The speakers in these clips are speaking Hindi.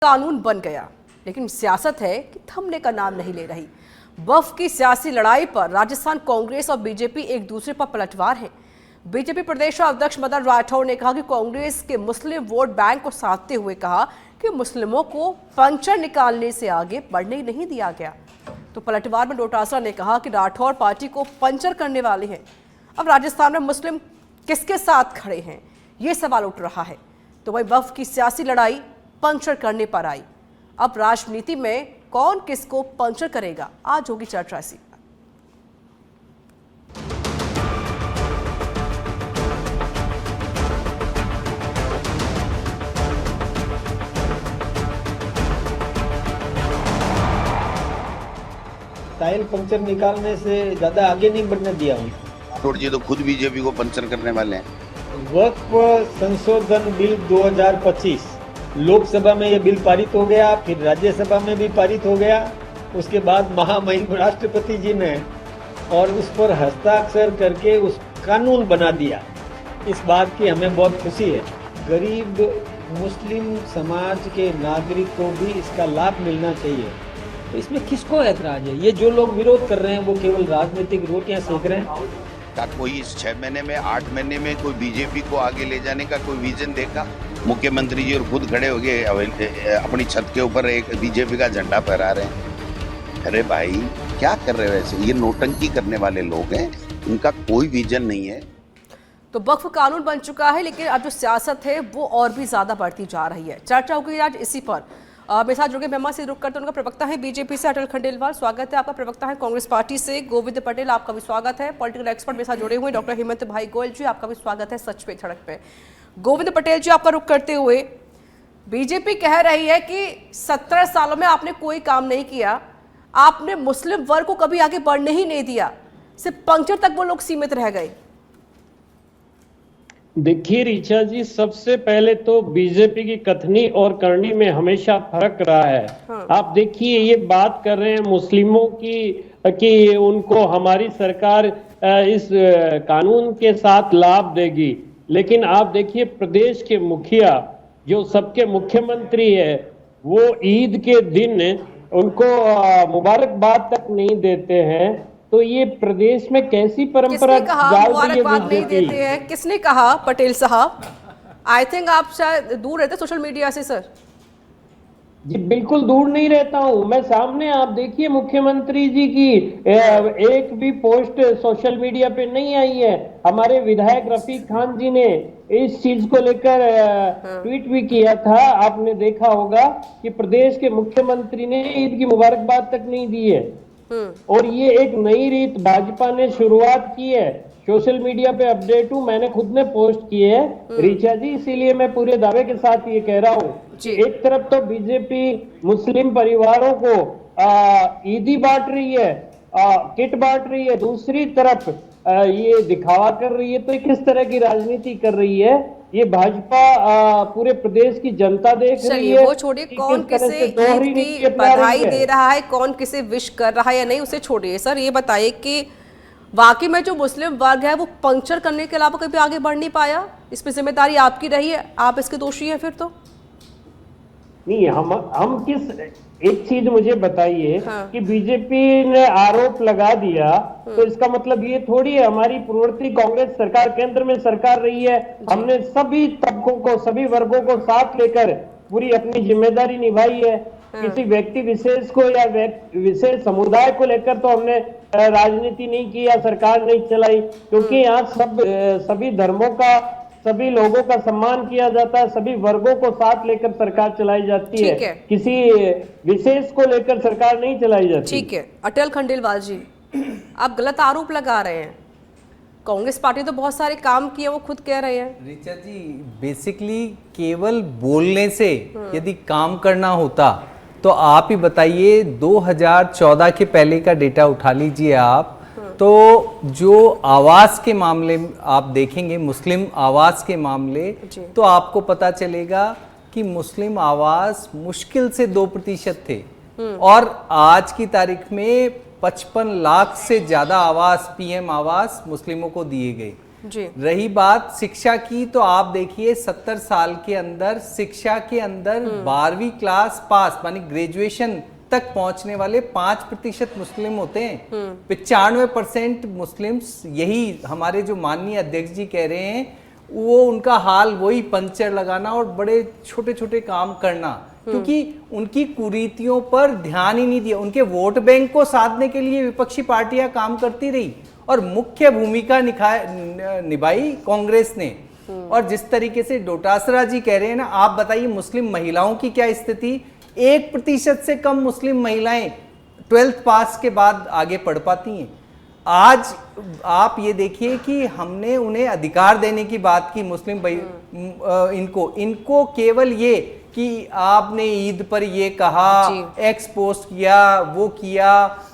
कानून बन गया, लेकिन सियासत है कि थमने का नाम नहीं ले रही। वक्फ की सियासी लड़ाई पर राजस्थान कांग्रेस और बीजेपी एक दूसरे पर पलटवार है। बीजेपी प्रदेश अध्यक्ष मदन राठौड़ ने कहा कि कांग्रेस के मुस्लिम वोट बैंक को साधते हुए कहा कि मुस्लिमों को पंक्चर निकालने से आगे बढ़ने नहीं दिया गया। तो पलटवार में डोटासरा ने कहा कि राठौड़ पार्टी को पंचर करने वाले हैं। अब राजस्थान में मुस्लिम किसके साथ खड़े हैं, ये सवाल उठ रहा है। तो वही वक्फ की सियासी लड़ाई पंक्चर करने पर आई। अब राजनीति में कौन किसको पंक्चर करेगा, आज होगी चर्चा इसी पर। टाइल पंक्चर निकालने से ज्यादा आगे नहीं बढ़ने दिया हूँ। राठौड़ जी तो खुद बीजेपी को पंचर करने वाले हैं। वक्फ संशोधन बिल 2025 लोकसभा में ये बिल पारित हो गया, फिर राज्यसभा में भी पारित हो गया। उसके बाद महामहिम राष्ट्रपति जी ने और उस पर हस्ताक्षर करके उस कानून बना दिया। इस बात की हमें बहुत खुशी है। गरीब मुस्लिम समाज के नागरिक को भी इसका लाभ मिलना चाहिए। तो इसमें किसको ऐतराज है? ये जो लोग विरोध कर रहे हैं वो केवल राजनीतिक रोटियां सेक रहे हैं। क्या कोई इस 6 महीने में 8 महीने में कोई बीजेपी को आगे ले जाने का कोई विजन देखा? मुख्यमंत्री जी और खुद खड़े हो गए अपनी छत के ऊपर एक बीजेपी का झंडा फहरा रहे हैं। अरे भाई क्या कर रहे हो ऐसे? ये नोटंकी करने वाले लोग हैं, इनका कोई विजन नहीं है। तो वक्फ कानून बन चुका है, लेकिन अब जो सियासत है वो और भी ज्यादा बढ़ती जा रही है। चर्चा होगी आज इसी पर। मेरे साथ जुड़े मेहमान से रुक करते उनका प्रवक्ता है बीजेपी से अटल खंडेलवाल, स्वागत है आपका। प्रवक्ता है कांग्रेस पार्टी से गोविंद पटेल, आपका भी स्वागत है। पॉलिटिकल एक्सपर्ट मेरे साथ जुड़े हुए डॉक्टर हेमंत भाई गोयल जी, आपका भी स्वागत है सच पे धड़क पे। गोविंद पटेल जी, आपका रुख करते हुए, बीजेपी कह रही है कि 17 सालों में आपने कोई काम नहीं किया, आपने मुस्लिम वर्ग को कभी आगे बढ़ने ही नहीं दिया, सिर्फ पंक्चर तक वो लोग सीमित रह गए। देखिए ऋचा जी, सबसे पहले तो बीजेपी की कथनी और करनी में हमेशा फर्क रहा है। हाँ। आप देखिए, ये बात कर रहे हैं मुस्लिमों की कि उनको हमारी सरकार इस कानून के साथ लाभ देगी, लेकिन आप देखिए प्रदेश के मुखिया जो सबके मुख्यमंत्री है, वो ईद के दिन उनको मुबारकबाद तक नहीं देते हैं। तो ये प्रदेश में कैसी परंपरा मुबारकबाद नहीं देते हैं? किसने कहा पटेल साहब? आई थिंक आप शायद दूर रहते सोशल मीडिया से। सर जी बिल्कुल दूर नहीं रहता हूं मैं, सामने आप देखिए मुख्यमंत्री जी की एक भी पोस्ट सोशल मीडिया पे नहीं आई है। हमारे विधायक रफीक खान जी ने इस चीज को लेकर ट्वीट भी किया था, आपने देखा होगा कि प्रदेश के मुख्यमंत्री ने ईद की मुबारकबाद तक नहीं दी है। और ये एक नई रीत भाजपा ने शुरुआत की है। सोशल मीडिया पे अपडेट हूं, मैंने खुद ने पोस्ट की है ऋचा जी, इसीलिए मैं पूरे दावे के साथ ये कह रहा हूं। एक तरफ तो बीजेपी मुस्लिम परिवारों को ईदी बांट रही है, किट बांट रही है, दूसरी तरफ ये दिखावा कर रही है। तो किस तरह की राजनीति कर रही है ये भाजपा पूरे प्रदेश की जनता देख रही है। वो छोड़िए, कौन किसे ईद की बधाई दे रहा है, कौन किसे विश कर रहा है या नहीं, उसे छोड़िए। सर ये बताइए कि वाकई में जो मुस्लिम वर्ग है वो पंक्चर करने के अलावा कभी आगे बढ़ नहीं पाया? इसमें जिम्मेदारी आपकी रही है, आप इसके दोषी हैं फिर तो? नहीं, हम किस, एक चीज मुझे बताइए। हाँ। कि बीजेपी ने आरोप लगा दिया तो इसका मतलब ये थोड़ी है हमारी पूर्ववर्ती कांग्रेस सरकार केंद्र में सरकार रही है, हमने सभी तबकों को, सभी वर्गों को साथ लेकर पूरी अपनी जिम्मेदारी निभाई है। हाँ। किसी व्यक्ति विशेष को या विशेष समुदाय को लेकर तो हमने राजनीति नहीं की या सरकार नहीं चलाई, क्योंकि यहाँ सभी धर्मों का, सभी लोगों का सम्मान किया जाता है, सभी वर्गों को साथ लेकर सरकार चलाई जाती है, किसी विशेष को लेकर सरकार नहीं चलाई जाती। ठीक है अटल खंडेलवाल जी, आप गलत आरोप लगा रहे हैं। कांग्रेस पार्टी तो बहुत सारे काम किए, वो खुद कह रहे हैं। ऋचा जी, बेसिकली केवल बोलने से यदि काम करना होता तो आप ही बताइए, 2014 के पहले का डेटा उठा लीजिए आप, तो जो आवास के मामले आप देखेंगे, मुस्लिम आवास के मामले, तो आपको पता चलेगा कि मुस्लिम आवास मुश्किल से 2% थे और आज की तारीख में 55 लाख से ज्यादा आवास, पीएम आवास मुस्लिमों को दिए गए। जी। रही बात शिक्षा की, तो आप देखिए 70 साल के अंदर शिक्षा के अंदर 12वीं क्लास पास मानी ग्रेजुएशन तक पहुंचने वाले 5% मुस्लिम होते हैं। 95% मुस्लिम्स, यही हमारे जो माननीय अध्यक्ष जी कह रहे हैं, वो उनका हाल वही पंचर लगाना और बड़े छोटे छोटे काम करना, क्योंकि उनकी कुरीतियों पर ध्यान ही नहीं दिया। उनके वोट बैंक को साधने के लिए विपक्षी पार्टियां काम करती रही और मुख्य भूमिका निभाई कांग्रेस ने। और जिस तरीके से डोटासरा जी कह रहे हैं ना, आप बताइए मुस्लिम महिलाओं की क्या स्थिति? 1% से कम मुस्लिम महिलाएं 12th पास के बाद आगे पढ़ पाती हैं। आज आप ये देखिए कि हमने उन्हें अधिकार देने की बात की, मुस्लिम इनको केवल ये कि आपने ईद पर ये कहा, एक्स पोस्ट किया, वो किया,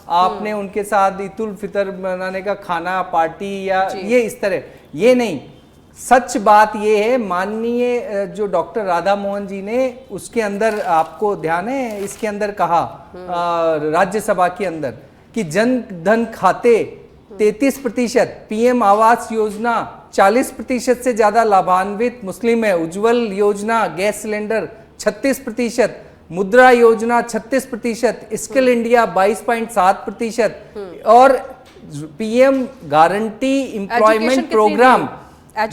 आपने उनके साथ ईद उल फितर मनाने का खाना पार्टी या ये इस तरह, ये नहीं। सच बात ये है, माननीय जो डॉक्टर राधा मोहन जी ने उसके अंदर, आपको ध्यान है, इसके अंदर कहा राज्यसभा के अंदर कि जन धन खाते 33%, पीएम आवास योजना 40% से ज्यादा लाभान्वित मुस्लिम है, उज्जवल योजना गैस सिलेंडर 36%, मुद्रा योजना 36%, स्किल इंडिया 22.7% और पीएम गारंटी एम्प्लॉयमेंट प्रोग्राम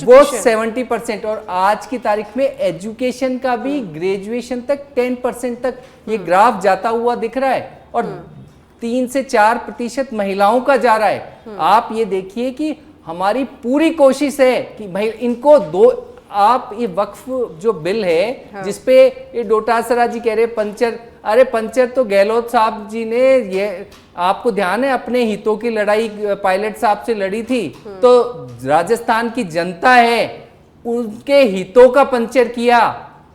वो 70%। और आज की तारीख में एजुकेशन का भी ग्रेजुएशन तक 10% तक ये ग्राफ जाता हुआ दिख रहा है और 3 से 4% महिलाओं का जा रहा है। आप ये देखिए कि हमारी पूरी कोशिश है कि भाई इनको आप ये वक्फ जो बिल है जिसपे ये डोटासरा जी कह रहे पंचर, अरे पंचर तो गहलोत साहब जी ने, ये आपको ध्यान है, अपने हितों की लड़ाई पायलट साहब से लड़ी थी, तो राजस्थान की जनता है उनके हितों का पंचर किया,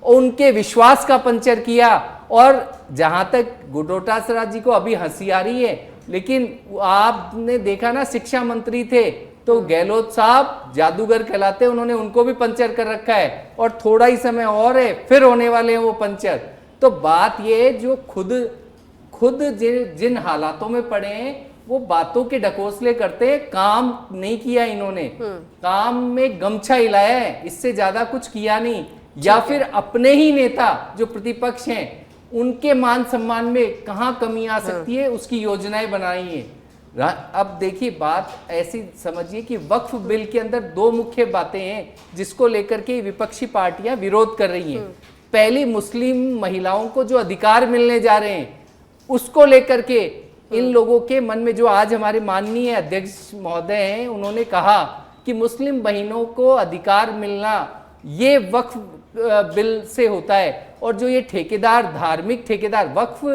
उनके विश्वास का पंचर किया। और जहां तक डोटासरा जी को अभी हंसी आ रही है, लेकिन आपने देखा ना, शिक्षा मंत्री थे तो गहलोत साहब जादूगर कहलाते, उन्होंने उनको भी पंचर कर रखा है और थोड़ा ही समय और है फिर होने वाले हैं वो पंचर। तो बात ये, जो खुद जिन हालातों में पड़े हैं वो बातों के ढकोसले करते हैं, काम नहीं किया इन्होंने, काम में गमछा हिलाया है, इससे ज्यादा कुछ किया नहीं। या फिर अपने ही नेता जो प्रतिपक्ष हैं उनके मान सम्मान में कहां कमी आ सकती है उसकी योजनाएं बनाई है। अब देखिए, बात ऐसी समझिए कि वक्फ बिल के अंदर 2 मुख्य बातें हैं जिसको लेकर के विपक्षी पार्टियां विरोध कर रही हैं। पहली, मुस्लिम महिलाओं को जो अधिकार मिलने जा रहे हैं उसको लेकर के इन लोगों के मन में, जो आज हमारे माननीय अध्यक्ष महोदय हैं, उन्होंने कहा कि मुस्लिम बहनों को अधिकार मिलना ये वक्फ बिल से होता है। और जो ये ठेकेदार, धार्मिक ठेकेदार, वक्फ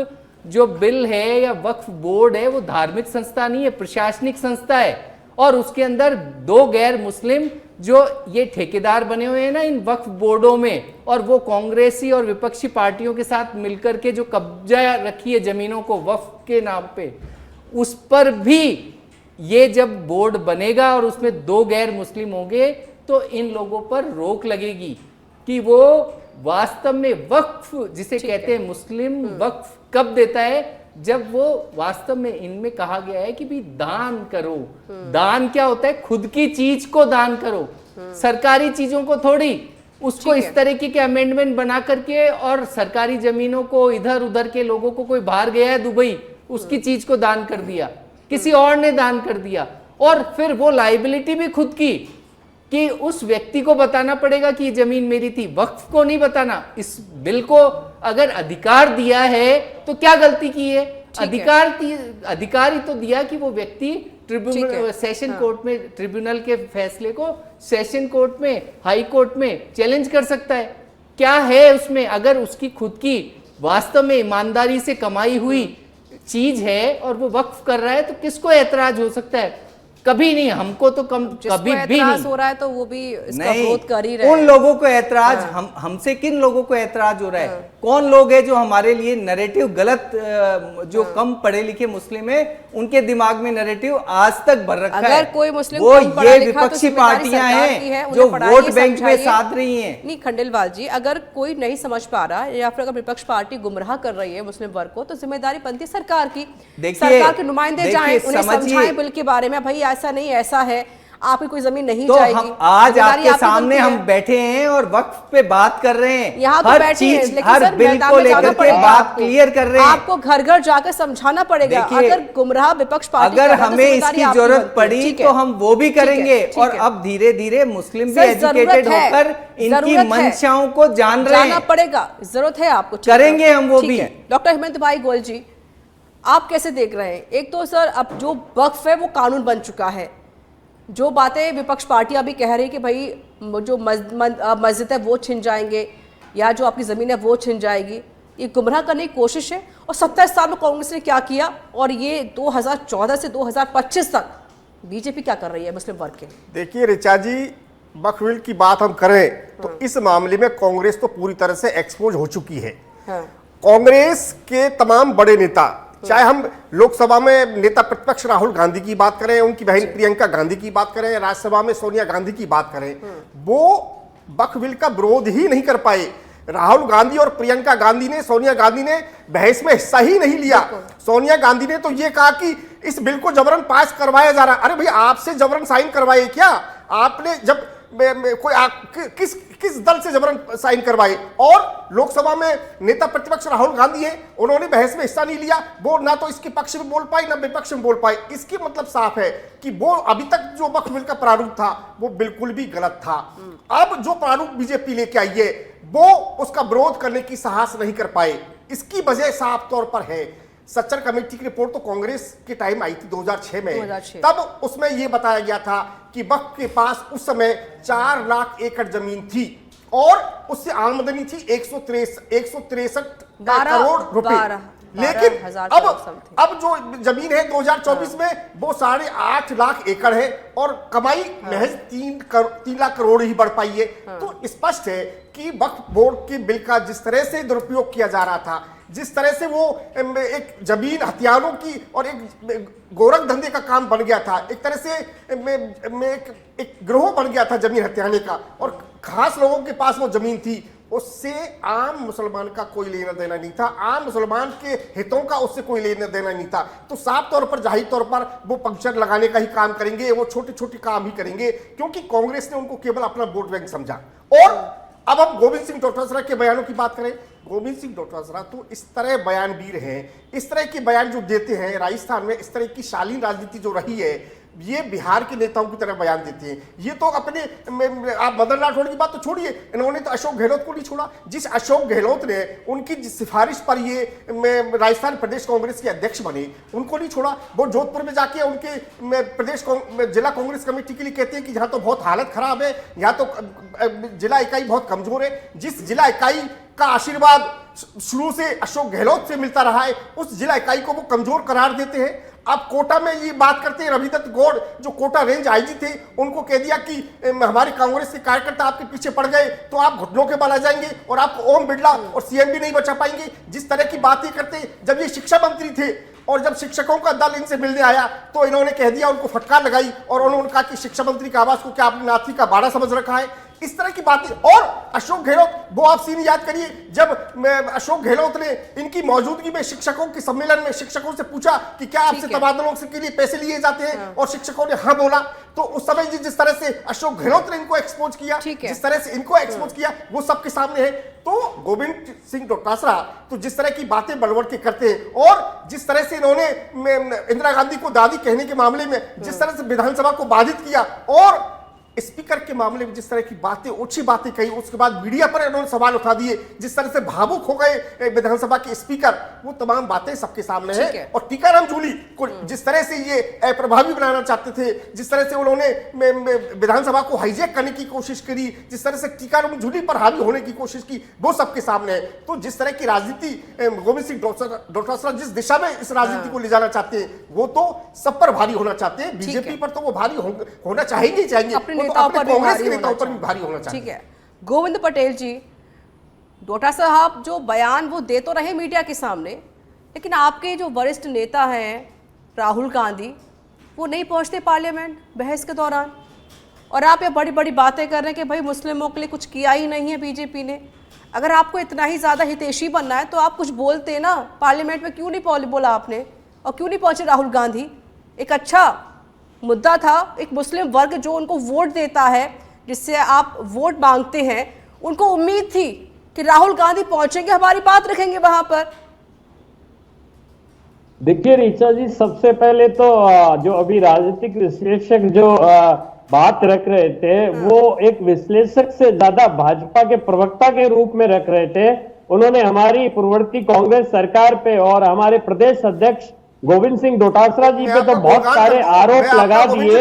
जो बिल है या वक्फ बोर्ड है वो धार्मिक संस्था नहीं है, प्रशासनिक संस्था है। और उसके अंदर 2 गैर मुस्लिम जो ये ठेकेदार बने हुए हैं ना इन वक्फ बोर्डों में, और वो कांग्रेसी और विपक्षी पार्टियों के साथ मिलकर के जो कब्जा रखी है जमीनों को वक्फ के नाम पे, उस पर भी ये जब बोर्ड बनेगा और उसमें 2 गैर मुस्लिम होंगे तो इन लोगों पर रोक लगेगी कि वो वास्तव में वक्फ जिसे कहते हैं मुस्लिम वक्फ कब देता है, जब वो वास्तव में, इनमें कहा गया है कि भी दान करो। दान क्या होता है? खुद की चीज को दान करो, सरकारी चीजों को थोड़ी। उसको इस तरीके के अमेंडमेंट बना करके और सरकारी जमीनों को, इधर उधर के लोगों को, कोई बाहर गया है दुबई, उसकी चीज को दान कर दिया, किसी और ने दान कर दिया, और फिर वो लाइबिलिटी भी खुद की कि उस व्यक्ति को बताना पड़ेगा कि ये जमीन मेरी थी, वक्फ को नहीं बताना। इस बिल को अगर अधिकार दिया है तो क्या गलती की है? अधिकार ही तो दिया कि वो व्यक्ति ट्रिब्यूनल, सेशन कोर्ट में, ट्रिब्यूनल के फैसले को सेशन कोर्ट में, हाई कोर्ट में चैलेंज कर सकता है। क्या है उसमें? अगर उसकी खुद की वास्तव में ईमानदारी से कमाई हुई चीज है और वो वक्फ कर रहा है तो किसको ऐतराज हो सकता है? कभी नहीं, हमको तो कभी भी नहीं हो रहा है तो वो भी इसका विरोध कर ही रहे हैं। उन लोगों को ऐतराज, हमसे किन लोगों को ऐतराज हो रहा है? कौन लोग हैं जो हमारे लिए नैरेटिव गलत, जो कम पढ़े लिखे मुस्लिम है उनके दिमाग में नैरेटिव आज तक भर रखा है। अगर कोई मुस्लिम वो ये विपक्षी पार्टियां हैं जो वोट बैंक में साध रही हैं। नहीं खंडेलवाल जी, अगर कोई नहीं समझ पा रहा या फिर अगर विपक्ष पार्टी गुमराह कर रही है मुस्लिम वर्ग को, तो जिम्मेदारी बनती सरकार की। सरकार के नुमाइंदे जाएं, उन्हें समझाएं बिल के बारे में, भाई ऐसा नहीं ऐसा है। आपकी कोई जमीन नहीं तो जाएगी। हम आज जिम्मेदारी आपके सामने बनती हम है। बैठे हैं और वक्फ पे बात कर रहे हैं, यहाँ तो हर बैठे हैं, चीज लेकिन हर सर बिल मैदान को में जाना लेकर के पड़ेगा बात आपको। क्लियर कर रहे हैं। आपको घर घर जाकर समझाना पड़ेगा। देखिए, अगर गुमराह विपक्ष पार्टी अगर कर रहा है, तो हमें जिम्मेदारी इसकी आपकी जरूरत बनती है। पड़ी ठीक है। तो हम वो भी ठीक है, करेंगे। ठीक और है। अब धीरे धीरे मुस्लिम भी सर, जरूरत एजुकेटेड है, होकर इनकी जरूरत है। मंशाओं को जान रहे जाना हैं। पड़ेगा, जरूरत है आपको। ठीक करेंगे है, हम वो ठीक भी। है। डॉक्टर हेमंत भाई गोयल जी, आप कैसे देख रहे हैं? एक तो सर अब जो वक्फ है वो कानून बन चुका है, जो बातें विपक्ष पार्टियां भी कह रही कि भाई जो मस्जिद है वो छिन जाएंगे या जो आपकी ज़मीन है वो छिन जाएगी, ये गुमराह करने की कोशिश है। और 27 साल में कांग्रेस ने क्या किया और ये 2014 से 2025 तक बीजेपी क्या कर रही है मुस्लिम वर्ग के? देखिए ऋचा जी, वक्फ बिल की बात हम करें तो इस मामले में कांग्रेस तो पूरी तरह से एक्सपोज हो चुकी है। हाँ। कांग्रेस के तमाम बड़े नेता, चाहे हम लोकसभा में नेता प्रतिपक्ष राहुल गांधी की बात करें, उनकी बहन प्रियंका गांधी की बात करें, राज्यसभा में सोनिया गांधी की बात करें, वो वक्फ बिल का विरोध ही नहीं कर पाए। राहुल गांधी और प्रियंका गांधी ने, सोनिया गांधी ने बहस में हिस्सा ही नहीं लिया। सोनिया गांधी ने तो ये कहा कि इस बिल को जबरन पास करवाया जा रहा। अरे भाई, आपसे जबरन साइन करवाए क्या? आपने जब किस दल से जबरन साइन करवाए? और लोकसभा में नेता प्रतिपक्ष राहुल गांधी है, उन्होंने बहस में हिस्सा नहीं लिया। वो ना तो इसके पक्ष में बोल पाए ना विपक्ष में बोल पाए। इसकी मतलब साफ है कि वो अभी तक जो वक्फ बिल का प्रारूप था वो बिल्कुल भी गलत था। अब जो प्रारूप बीजेपी लेके आई है वो उसका विरोध करने की साहस नहीं कर पाए। इसकी वजह साफ तौर पर है, सच्चर कमेटी की रिपोर्ट तो कांग्रेस के टाइम आई थी 2006 में। 2006। तब उसमें यह बताया गया था कि वक्फ के पास उस समय 4 लाख एकड़ जमीन थी और उससे आमदनी थी 163 करोड़ रुपए। लेकिन अब जो जमीन है 2024 में वो 8.5 लाख एकड़ है और कमाई महज 3 लाख करोड़ ही बढ़ पाई है। तो स्पष्ट है कि वक्फ बोर्ड के बिल का जिस तरह से दुरुपयोग किया जा रहा था, जिस तरह से वो एक जमीन हथियारों की और एक गोरख धंधे का काम बन गया था, एक तरह से एक गिरोह बन गया था जमीन हथियाने का, और खास लोगों के पास वो जमीन थी, उससे आम मुसलमान का कोई लेना देना नहीं था। आम मुसलमान के हितों का उससे कोई लेना देना नहीं था। तो साफ तौर पर, जाहिर तौर पर वो पंक्चर लगाने का ही काम करेंगे, वो छोटे छोटे काम ही करेंगे, क्योंकि कांग्रेस ने उनको केवल अपना वोट बैंक समझा। और अब हम गोविंद सिंह डोटासरा के बयानों की बात करें। गोविंद सिंह डोटासरा तो इस तरह बयानवीर हैं, इस तरह के बयान जो देते हैं, राजस्थान में इस तरह की शालीन राजनीति जो रही है, ये बिहार के नेताओं की तरह बयान देते हैं। ये तो अपने, आप मदन लाल राठौड़ की बात तो छोड़िए, इन्होंने तो अशोक गहलोत को नहीं छोड़ा। जिस अशोक गहलोत ने उनकी सिफारिश पर ये राजस्थान प्रदेश कांग्रेस के अध्यक्ष बने, उनको नहीं छोड़ा। वो जोधपुर में जाके उनके प्रदेश जिला कांग्रेस कमेटी के लिए कहते हैं कि यहाँ तो बहुत हालत खराब है, यहाँ तो जिला इकाई बहुत कमजोर है। जिस जिला इकाई का आशीर्वाद शुरू से अशोक गहलोत से मिलता रहा है, उस जिला इकाई को वो कमजोर करार देते हैं। अब कोटा में ये बात करते हैं, रविदत्त गौड़ जो कोटा रेंज आईजी थे, उनको कह दिया कि हमारे कांग्रेस के कार्यकर्ता आपके पीछे पड़ गए तो आप घुटनों के बल आ जाएंगे और आपको ओम बिरला और सीएम भी नहीं बचा पाएंगे। जिस तरह की बातें करते, जब ये शिक्षा मंत्री थे और जब शिक्षकों का दल इनसे मिलने आया तो इन्होंने कह दिया, उनको फटकार लगाई और उन्होंने कहा कि शिक्षा मंत्री के आवास को क्या आपने नाथी का बाड़ा समझ रखा है। इस तरह की बातें। और अशोक गहलोत, वो आप सीन याद करिए, जब अशोक गहलोत ने इनकी मौजूदगी में शिक्षकों के सम्मेलन में शिक्षकों से पूछा कि क्या आपसे तबादलों के लिए पैसे लिए जाते हैं, और शिक्षकों ने हाँ बोला, तो उस समय जिस तरह से अशोक गहलोत ने इनको एक्सपोज किया, जिस तरह से इनको एक्सपोज किया, वो सबके सामने है। तो गोविंद सिंह डोटासरा तो जिस तरह की बातें बड़बड़ के करते हैं, और जिस तरह से इन्होंने इंदिरा गांधी को दादी कहने के मामले में जिस तरह से विधानसभा को बाधित किया, और स्पीकर के मामले में जिस तरह की बातें, ओछी बातें कही, उसके बाद मीडिया पर इन्होंने सवाल उठा दिए, जिस तरह से भावुक हो गए विधानसभा के स्पीकर, वो तमाम बातें सबके सामने है। और टीकाराम जूली को जिस तरह से ये अप्रभावी बनाना चाहते थे, जिस तरह से उन्होंने विधानसभा को हाईजैक करने की कोशिश करी, जिस तरह से टीकाराम जूली पर हावी होने की कोशिश की, वो सबके सामने है। तो जिस तरह की राजनीति गोविंद सिंह डोटासरा जिस दिशा में इस राजनीति को ले जाना चाहते हैं, वो तो सब पर भारी होना चाहते हैं। बीजेपी पर तो वो भारी होना चाहेंगे, कांग्रेस के नेताओं पर भी भारी होना चाहिए। ठीक है। गोविंद पटेल जी, डोटासरा साहब जो बयान वो दे तो रहे मीडिया के सामने, लेकिन आपके जो वरिष्ठ नेता हैं राहुल गांधी, वो नहीं पहुंचते पार्लियामेंट बहस के दौरान, और आप ये बड़ी बड़ी बातें कर रहे हैं कि भाई मुस्लिमों के लिए कुछ किया ही नहीं है बीजेपी ने। अगर आपको इतना ही ज्यादा हितैषी बनना है तो आप कुछ बोलते ना, पार्लियामेंट में क्यों नहीं बोला आपने, और क्यों नहीं पहुंचे राहुल गांधी? एक अच्छा मुद्दा था, एक मुस्लिम वर्ग जो उनको वोट देता है, जिससे आप वोट मांगते हैं, उनको उम्मीद थी कि राहुल गांधी पहुंचेंगे, हमारी बात रखेंगे वहां पर। देखिए ऋचा जी, सबसे पहले तो जो अभी राजनीतिक विश्लेषक जो बात रख रहे थे, वो एक विश्लेषक से ज्यादा भाजपा के प्रवक्ता के रूप में रख रहे थे। उन्होंने हमारी पूर्ववर्ती कांग्रेस सरकार पे और हमारे प्रदेश अध्यक्ष गोविंद सिंह डोटासरा जी पे तो बहुत सारे आरोप लगा दिए,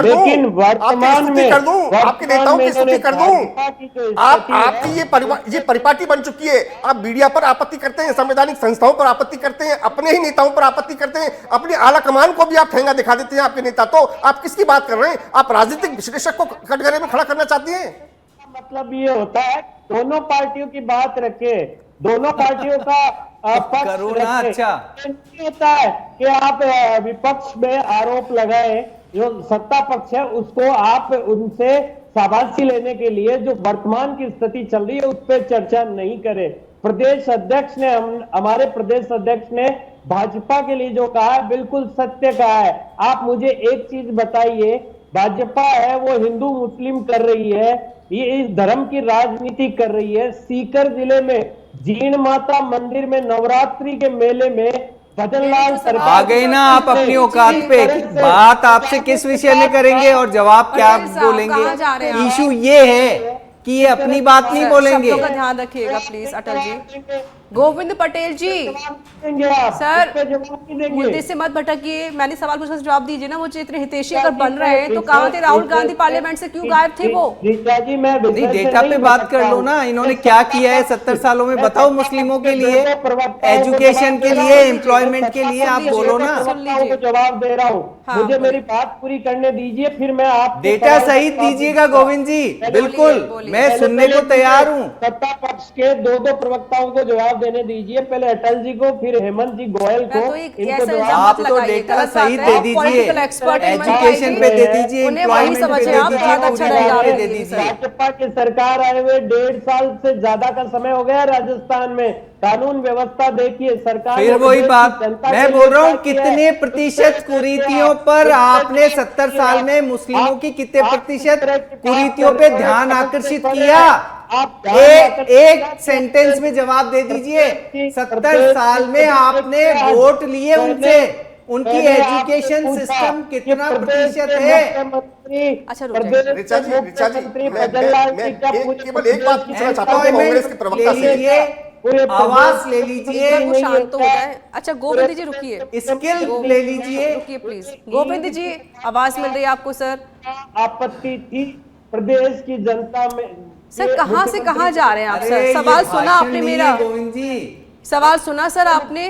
लेकिन वर्तमान में आपके नेताओं की स्तुति कर दूं। आपकी ये परिपाटी बन चुकी है। आप मीडिया पर आपत्ति करते हैं, संवैधानिक संस्थाओं पर आपत्ति करते हैं, अपने ही नेताओं पर आपत्ति करते हैं, अपनी आला कमान को भी आप ठेंगा दिखा देते हैं आपके नेता। तो आप किसकी बात कर रहे हैं? आप राजनीतिक विश्लेषक को कटघरे में खड़ा करना चाहती हैं? मतलब ये होता है दोनों पार्टियों की बात रखे, दोनों पार्टियों का पक्ष करो ना। रखे। अच्छा, नहीं होता है कि आप विपक्ष में आरोप लगाए, जो सत्ता पक्ष है उसको आप उनसे शाबाशी लेने के लिए जो वर्तमान की स्थिति चल रही है उस पर चर्चा नहीं करें। प्रदेश अध्यक्ष ने हमारे प्रदेश अध्यक्ष ने भाजपा के लिए जो कहा है बिल्कुल सत्य कहा है। आप मुझे एक चीज बताइए, भाजपा है वो हिंदू मुस्लिम कर रही है, ये इस धर्म की राजनीति कर रही है। सीकर जिले में जीण माता मंदिर में नवरात्रि के मेले में भजनलाल सरकार आ गए ना आप अपनी औकात पे। बात आपसे किस विषय में करेंगे और जवाब क्या अटल साहब, कहाँ जा रहे हैं बोलेंगे? आप? इशू ये है कि ये अपनी बात नहीं बोलेंगे। शब्दों का ध्यान रखिएगा प्लीज अटल जी। गोविंद पटेल जी, सर मुद्दे से मत भटकिए, मैंने सवाल पूछा, जवाब दीजिए ना मुझे। इतने हितैषी अगर बन रहे हैं तो कहाँ थे राहुल गांधी? पार्लियामेंट से क्यों गायब थे वो? जी मैं नहीं, डेटा पे बात कर लो ना। इन्होंने क्या किया है 70 सालों में, बताओ मुस्लिमों के लिए, एजुकेशन के लिए, एम्प्लॉयमेंट के लिए, आप बोलो ना। जवाब दे रहा हूँ, मुझे मेरी बात पूरी करने दीजिए, फिर मैं आप डेटा सहित दीजिएगा गोविंद जी, बिल्कुल मैं सुनने को तैयार हूँ। सत्ता पक्ष के दो प्रवक्ताओं को जवाब देने दीजिए, पहले अटल जी को, फिर हेमंत जी गोयल को। इनको जवाब आप तो डेटा सही दे दीजिए, एजुकेशन पे दे दीजिए, एम्प्लॉयमेंट पे दे दीजिए। भाजपा की सरकार आए हुए 1.5 साल से ज्यादा का समय हो गया राजस्थान में। कानून व्यवस्था देखिए, सरकार फिर वही बात मैं बोल रहा हूँ, कितने प्रतिशत कुरीतियों पर आपने 70 साल में मुस्लिमों की कितने प्रतिशत कुरीतियों पे ध्यान आकर्षित किया? एक सेंटेंस में जवाब दे दीजिए। 70 साल में आपने वोट लिए उनसे, उनकी एजुकेशन सिस्टम कितना प्रतिशत है? अच्छा ऋचा जी, मैं केवल एक बात पूछना चाहता हूँ कांग्रेस के प्रवक्ता से। आवाज ले लीजिए, वो शांत तो हो जाए। अच्छा गोविंद जी रुकिए, स्किल ले लीजिए, रुकिए प्लीज। गोविंद जी आवाज मिल रही है आपको? सर आपत्ति थी प्रदेश की जनता में। सर कहाँ से कहाँ जा रहे हैं आप? सर सवाल सुना आपने मेरा? गोविंद जी सवाल सुना सर आपने?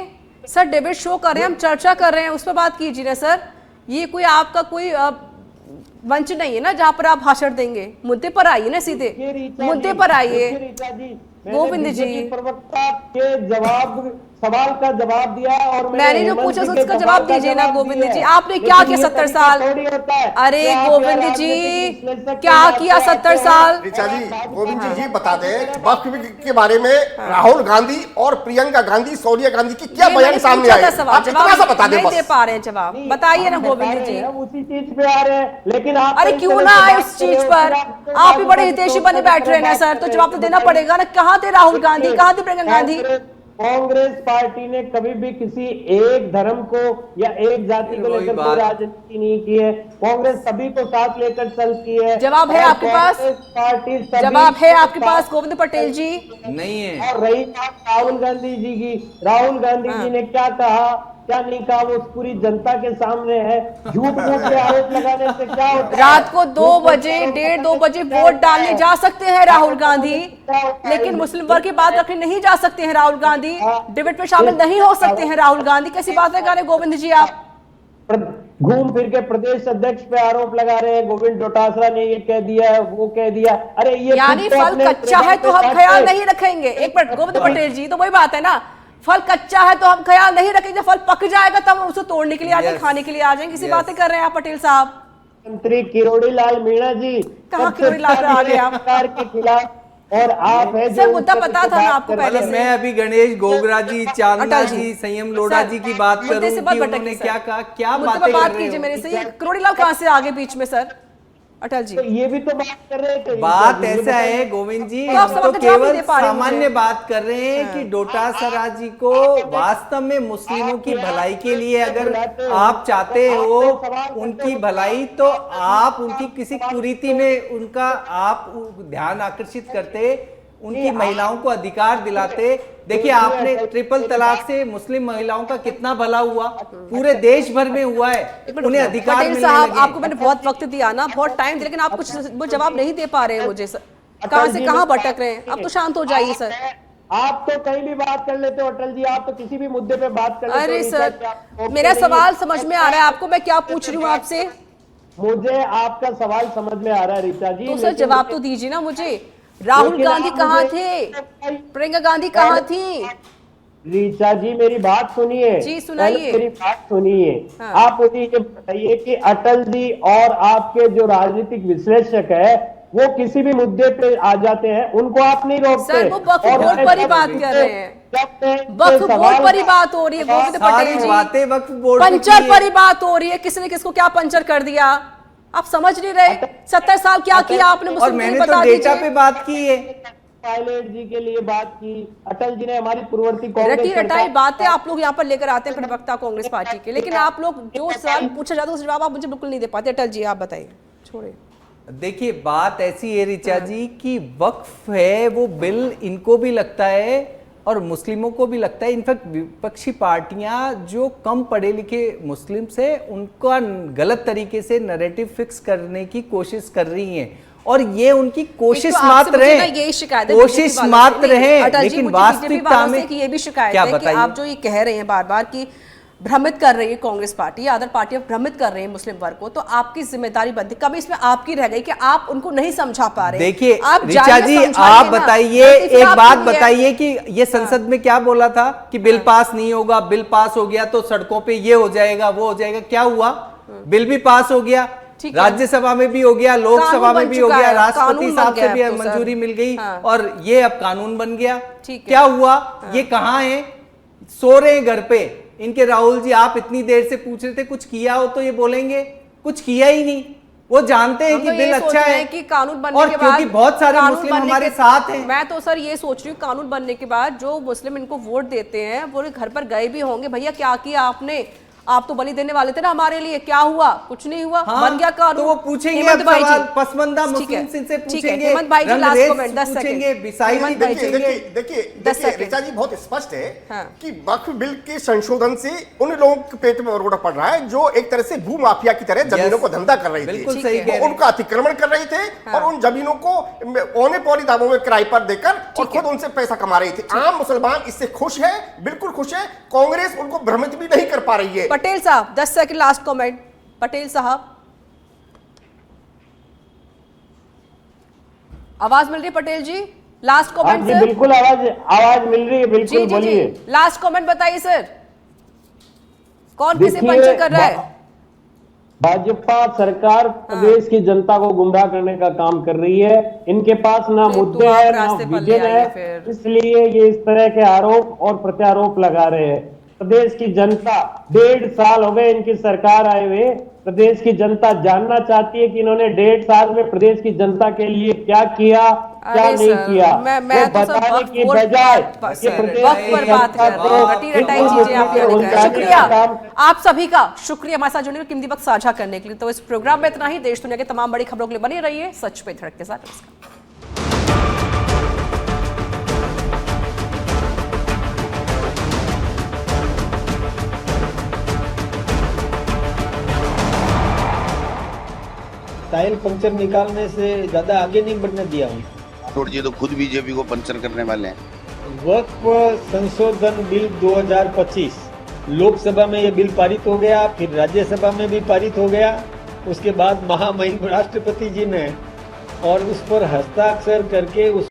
सर डिबेट शो कर रहे हैं हम, चर्चा कर रहे हैं, उस पर बात कीजिए ना सर। ये कोई आपका कोई मंच नहीं है ना जहाँ पर आप भाषण देंगे। मुद्दे पर आइए ना, सीधे मुद्दे पर आइए। गोविंद जी प्रवक्ता के सवाल का जवाब दिया और मैंने जो पूछा उसका जवाब दीजिए ना गोविंद जी। आपने क्या किया 70 साल? अरे गोविंद जी क्या किया 70 साल? ऋचा जी, गोविंद जी ये बता दें वक्फ के बारे में राहुल गांधी और प्रियंका गांधी, सोनिया गांधी की क्या बयान सामने आए? आप इतना सा बता दें, नहीं दे पा रहे हैं जवाब, बताइए ना गोविंद जी। उसी चीज पे आ रहे हैं, लेकिन आप अरे क्यों ना आए उस चीज पर? आप ही बड़े हितैषी बने बैठ रहे हैं ना सर, तो जवाब तो देना पड़ेगा ना। कहाँ थे राहुल गांधी, कहाँ थे प्रियंका गांधी? कांग्रेस पार्टी ने कभी भी किसी एक धर्म को या एक जाति को लेकर कोई राजनीति नहीं की है। कांग्रेस सभी को साथ लेकर चलती है। जवाब है आपके पास? पार्टी जवाब है आपके पास गोविंद पटेल जी? नहीं है। और रही बात राहुल गांधी जी की, राहुल गांधी जी ने क्या कहा क्या नहीं कहा वो पूरी जनता के सामने है। झूठ के आरोप लगाने से क्या होता है? रात को 2 बजे 1:30 बजे वोट डालने जा सकते हैं राहुल गांधी, लेकिन मुस्लिम वर्ग की बात रखने नहीं जा सकते हैं राहुल गांधी। डिबेट में शामिल नहीं हो सकते हैं राहुल गांधी। कैसी बात है गा रहे गोविंद जी आप? घूम फिर के प्रदेश अध्यक्ष पे आरोप लगा रहे हैं। गोविंद डोटासरा ने ये कह दिया, वो कह दिया। अरे ये यानी फल कच्चा है तो हम ख्याल नहीं रखेंगे। एक मिनट गोविंद पटेल जी, तो वही बात है ना, फल कच्चा है तो हम ख्याल नहीं रखेंगे, फल पक जाएगा तब उसको तोड़ने के लिए आ जाएंगे, खाने के लिए आ जाएंगे। किसी बातें कर रहे हैं आप पटेल साहब? मंत्री किरोड़ी लाल मीणा जी कहाँ किरोड़ी लाल आ गए आप? सरकार के खिलाफ और आप है सर, मुद्दा पता था ना आपको पहले मतलब से। मैं अभी गणेश गोगरा जी, चांदना अटल जी, जी, संयम लोढ़ा सर, जी की बात मुद्दे करूं से कि मत भटकिए, उन्होंने सर। क्या कहा, क्या मुद्दे बातें पर बात कर रहे कीजिए हो? मेरे से। ये करोड़ीलाल कहाँ से आगे बीच में सर? अटल जी, तो ये भी तो बात कर रहे थे। बात ये ऐसा बताइए। है गोविंद जी, तो आप हम तो सवाल का जवाब नहीं केवल दे पा रहे सामान्य मुझे। बात कर रहे हैं कि डोटासरा जी को वास्तव में मुस्लिमों की भलाई के लिए अगर आप चाहते हो उनकी भलाई, तो आप उनकी किसी कुरीति में उनका आप ध्यान आकर्षित करते, उनकी महिलाओं को अधिकार दिलाते। देखिए, आपने ट्रिपल तलाक से मुस्लिम महिलाओं का कितना भला हुआ, पूरे देश भर में हुआ है, उन्हें अधिकार पटेल मिलने साहब, लगे। आपको मैंने बहुत वक्त दिया ना, बहुत टाइम दिया, लेकिन आप कुछ वो जवाब नहीं दे पा रहे हैं मुझे सर। कहाँ से कहाँ भटक रहे हैं? अब तो शांत हो जाइए सर। आप तो कहीं भी बात कर लेते हो अटल जी, आप तो किसी भी मुद्दे पे बात कर लेते हो। अरे ऋचा सर, जी, आप रोकते मेरा नहीं सवाल है। समझ में आ रहा है आपको, मैं क्या पूछ रही हूँ आपसे? मुझे आपका सवाल समझ में आ रहा है ऋचा जी। तो सर लेकिन जवाब तो दीजिए ना मुझे। राहुल लेकिन गांधी आप कहाँ मुझे- थे? प्रियंका गांधी कहाँ थी? ऋचा जी मेरी बात सुनिए। जी, सुनाइए। पहले मेरी बात सुनिए। हाँ। आप मुझे ये बताइए कि अटल जी और आपके जो राजनीतिक विश्लेषक है वो किसी भी मुद्दे पे आ जाते हैं, उनको आप नहीं रोकते। सर, वो वक्फ और बोर्ड मैं पर ही जब बात इनसे- कर रहे हैं। जब मैं वक्फ इनसे बोर्ड सवाल- पर ही बात हो रही है गोविंद पटेल सारी जी। बातें वक्फ बोर्ड पे की पंचर है। पर ही बात हो रही है, किसने किसको क्या पंचर कर दिया? आप समझ नहीं रहे? 70 साल क्या किया आपने और मुस्लिम, मैंने बता तो डेटा दीजिए। पे बात की है। पायलट जी के लिए बात की, अटल जी ने हमारी पूर्ववर्ती कांग्रेस रटी रटाई सरकार- बातें आप लोग यहाँ पर लेकर आते हैं प्रवक्ता कांग्रेस पार्टी के, लेकिन आप लोग जो सवाल पूछा जाता है उसका जवाब आप मुझे बिल्कुल नहीं दे पाते। अटल जी आप बताइए, छोड़िए। देखिए, बात ऐसी है ऋचा जी कि वक्फ है वो बिल इनको भी लगता है और मुस्लिमों को भी लगता है। इनफैक्ट विपक्षी पार्टियां जो कम पढ़े लिखे मुस्लिम्स हैं उनका गलत तरीके से नैरेटिव फिक्स करने की कोशिश कर रही हैं, और ये उनकी कोशिश एक तो आपसे मात्र मुझे ना है, यही शिकायत है कोशिश बीजेपी वालों मात्र से। नहीं, है, अटल जी, लेकिन मुझे वास्तविकता बीजेपी वालों में से ये भी शिकायत क्या है कि बताइए? आप जो ये कह रहे हैं बार बार कि भ्रमित कर रही है कांग्रेस पार्टी या अदर पार्टियां भ्रमित कर रही है मुस्लिम वर्ग को, तो आपकी जिम्मेदारी बनती, कभी इसमें आपकी रह गई कि आप उनको नहीं समझा पा रहे। देखिए आप ऋचा जाइए, जी, समझाइए आप ना। बताइए, गलती फिर एक आपकी बात भी है। बताइए कि ये संसद में क्या बोला था कि बिल पास नहीं होगा, बिल पास हो गया तो सड़कों पे ये हो जाएगा, वो हो जाएगा। क्या हुआ? बिल भी पास हो गया, ठीक है। राज्यसभा में भी हो गया, लोकसभा कानून में बन भी हो चुका गया, है, राष्ट्रपति कानून साहब बन से गया भी अब तो सर। मंजूरी मिल गई, हाँ। और ये अब कानून बन गया। ठीक है। क्या हुआ? ये कहाँ है? सो रहे हैं घर पे। इनके राहुल जी, आप इतनी देर से पूछ रहे थे कुछ किया हो तो ये बोलेंगे कुछ किया ही नहीं। वो जानते हैं हम कि तो ये बिल सोच अच्छा रहे है हैं कि कानून बनने और के क्योंकि बाद बहुत सारे कानून मुस्लिम बनने हमारे के- साथ हैं। मैं तो सर ये सोच रही हूँ कानून बनने के बाद जो मुस्लिम इनको वोट देते हैं वो घर पर गए भी होंगे, भैया क्या किया आपने? आप तो बलि देने वाले थे ना हमारे लिए, क्या हुआ? कुछ नहीं हुआ। हाँ, बन गया कानून। तो वो पूछेंगे हेमंत अब भाई जी। सवाल, पसमानदा ठीक है, मुस्लिम से ठीक है। पूछेंगे, हेमंत भाई जी लास्ट रंगरेज कमेंट 10 पूछेंगे, सेकंड। बिसाई हेमंत भाई जी, पूछेंगे। देखिए 10 सेकंड। ऋचा जी, बहुत स्पष्ट है हाँ। कि वक्फ बिल के संशोधन से उन लोगों के पेट में रोड़ा पड़ रहा है जो एक तरह से भू माफिया की तरह जमीनों को धंधा कर रही थी। बिल्कुल ठीक सही है। कह रहे वो हैं। उनका अतिक्रमण कर रहे थे हाँ। और उन जमीनों को औने पौने दामों में किराए पर देकर और खुद उनसे पैसा कमा रही थी। आम मुसलमान इससे खुश है, बिल्कुल खुश है। कांग्रेस उनको भ्रमित भी नहीं कर पा रही है। पटेल साहब 10 सेकंड लास्ट कमेंट। पटेल साहब, आवाज मिल रही है पटेल जी? लास्ट हाँ कमेंट जी, सर। बिल्कुल आवाज मिल रही है, जी बिल्कुल जी जी, बोलिए। लास्ट कमेंट बताइए सर। कौन किसे देखिए, पंचर कर रहा है? भाजपा सरकार प्रदेश की जनता को गुमराह करने का काम कर रही है। इनके पास ना फिर मुद्दे तो आप हैं ना रास्ते पर ले विजन आइए है, फिर। इसलिए ये इस तरह के आरोप और प्रत्यारोप लगा रहे हैं। प्रदेश की जनता 1.5 साल हो गए इनकी सरकार आए हुए। प्रदेश की जनता जानना चाहती है कि इन्होंने 1.5 साल में प्रदेश की जनता के लिए क्या किया, क्या अरे नहीं सर, किया। मैं तो सर बताने वक्त की पर- बजाय बस ये सर, प्रदेश वक्त की पर बात जनता कर को रहे हैं। रटी रटाई एक चीजें आप मुद्दे लेकर आए। उलझाने शुक्रिया का काम आप सभी का, शुक्रिया हमारे साथ जुड़ने में, कीमती वक्त साझा करने के लिए। तो इस प्रोग्राम में इतना ही। देश दुनिया के तमाम बड़ी खबरों के लिए बनी रहिए सच पे धड़क के साथ। नमस्कार। टायर पंक्चर निकालने से ज्यादा आगे नहीं बढ़ने दिया हूँ। राठौड़ जी तो खुद बीजेपी को पंचर करने वाले हैं। वक्फ संशोधन बिल 2025 लोकसभा में ये बिल पारित हो गया, फिर राज्यसभा में भी पारित हो गया। उसके बाद महामहिम राष्ट्रपति जी ने और उस पर हस्ताक्षर करके उस